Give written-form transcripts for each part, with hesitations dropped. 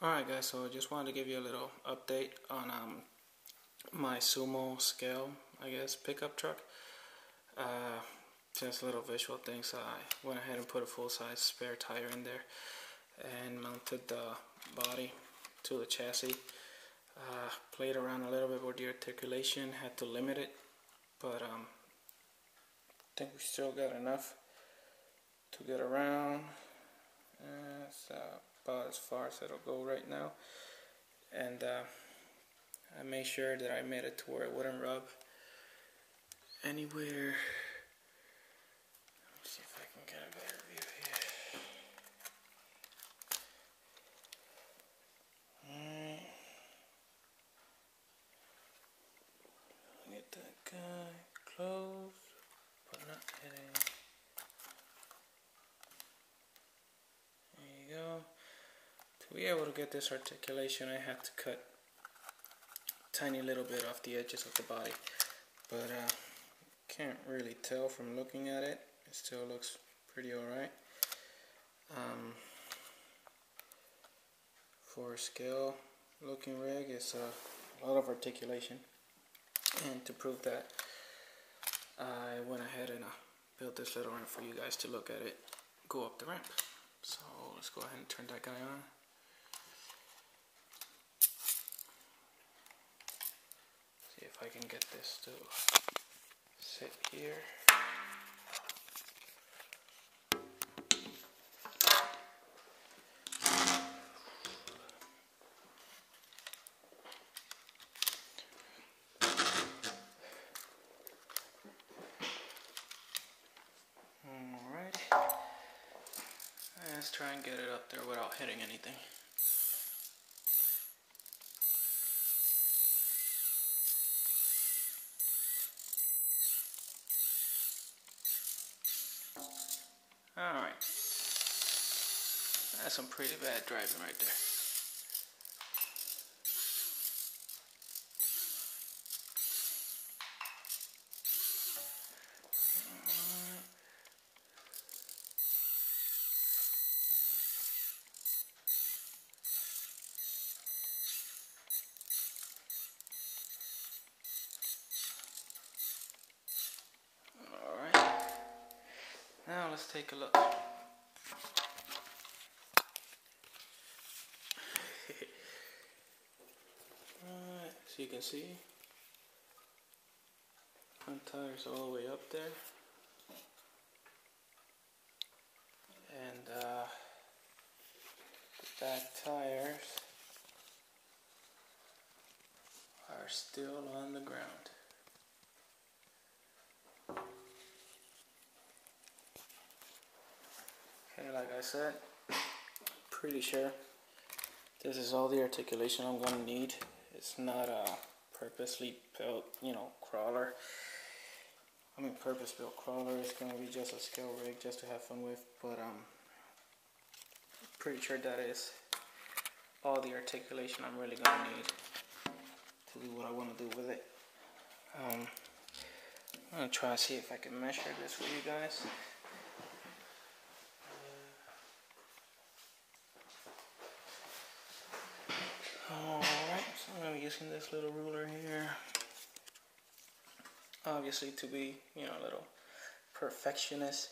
Alright guys, so I just wanted to give you a little update on my Sumo scale, I guess, pickup truck. Just little visual things. I went ahead and put a full-size spare tire in there and mounted the body to the chassis. Played around a little bit with the articulation, had to limit it, but I think we still got enough to get around. It's about as far as it'll go right now, and I made sure that I made it to where it wouldn't rub anywhere. Let's see if I can get a better view here. Get that guy close, but not hitting. There you go. To be able to get this articulation, I have to cut a tiny little bit off the edges of the body, but can't really tell from looking at it. It still looks pretty alright. For a scale looking rig, it's a lot of articulation, and to prove that, I went ahead and built this little ramp for you guys to look at it go up the ramp. So let's go ahead and turn that guy on. See if I can get this to sit here. Alright. Let's try and get it up there without hitting anything. Alright. That's some pretty bad driving right there. Now let's take a look. Alright, so you can see, front tire's all the way up there, and the back tires are still on the ground. Okay, like I said, pretty sure this is all the articulation I'm gonna need. It's not a purposely built, crawler. I mean, purpose-built crawler. It's gonna be just a scale rig just to have fun with, but pretty sure that is all the articulation I'm really gonna need to do what I want to do with it. I'm gonna try to see if I can measure this for you guys. Alright, so I'm going to be using this little ruler here. Obviously, to be, a little perfectionist,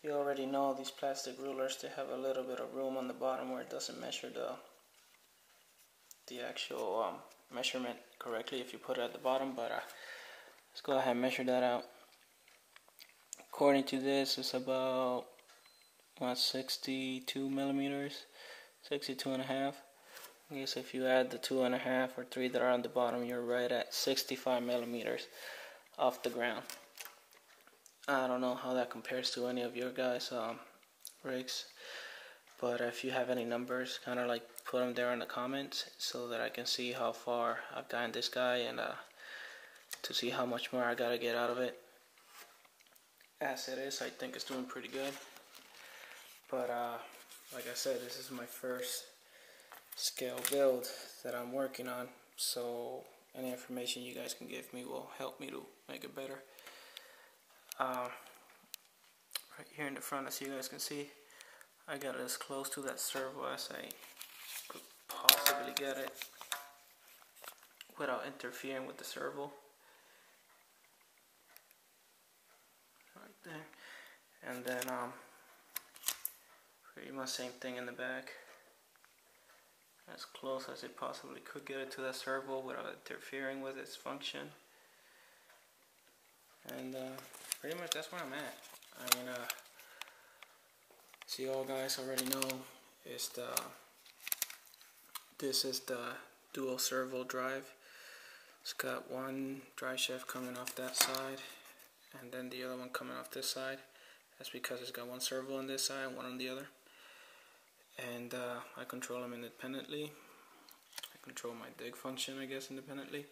you already know these plastic rulers, they have a little bit of room on the bottom where it doesn't measure the actual measurement correctly if you put it at the bottom, but let's go ahead and measure that out. According to this, it's about 62 millimeters, 62 and a half. I guess if you add the 2.5 or 3 that are on the bottom, you're right at 65 millimeters off the ground. I don't know how that compares to any of your guys' rigs, but if you have any numbers, kind of like put them there in the comments so that I can see how far I've gotten this guy and to see how much more I gotta get out of it. As it is, I think it's doing pretty good, but like I said, this is my first scale build that I'm working on, so any information you guys can give me will help me to make it better. Right here in the front, as you guys can see, I got it as close to that servo as I possibly get it without interfering with the servo. Right there. And then pretty much same thing in the back. As close as it possibly could get it to the servo without interfering with its function. And pretty much that's where I'm at. I mean, so you all guys already know is this is the dual servo drive. It's got one drive shaft coming off that side and then the other one coming off this side. That's because it's got one servo on this side and one on the other. And I control them independently. I control my dig function, I guess, independently.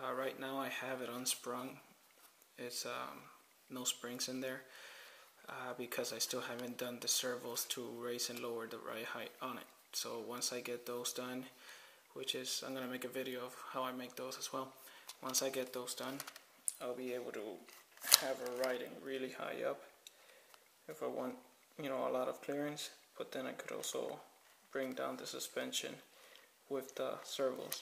Right now I have it unsprung. It's no springs in there because I still haven't done the servos to raise and lower the ride height on it. So once I get those done, which is, I'm gonna make a video of how I make those as well. Once I get those done, I'll be able to have her riding really high up if I want, you know, a lot of clearance. But then I could also bring down the suspension with the servos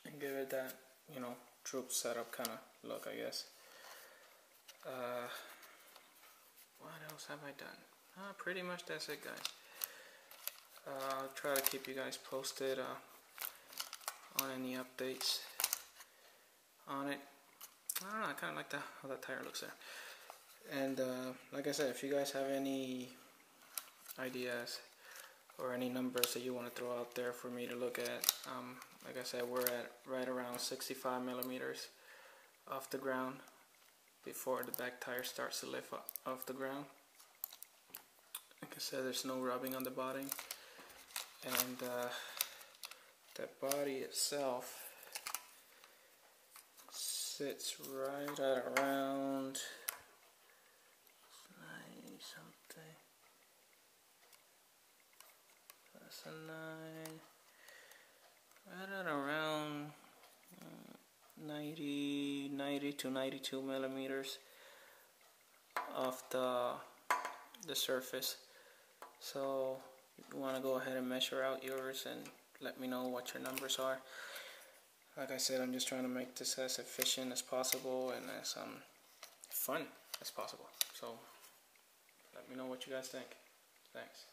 and give it that, you know, troop setup kind of look, I guess. What else have I done? Pretty much that's it, guys. I'll try to keep you guys posted on any updates on it. I don't know, I kind of like how that tire looks there. And like I said, if you guys have any ideas or any numbers that you want to throw out there for me to look at, like I said, we're at right around 65 millimeters off the ground before the back tire starts to lift off the ground. Like I said, there's no rubbing on the body, and the body itself sits right at around 90 something. That's a 9. Right at around 90 to 92 millimeters off the surface. So you want to go ahead and measure out yours and let me know what your numbers are. Like I said, I'm just trying to make this as efficient as possible and as fun as possible. So let me know what you guys think. Thanks.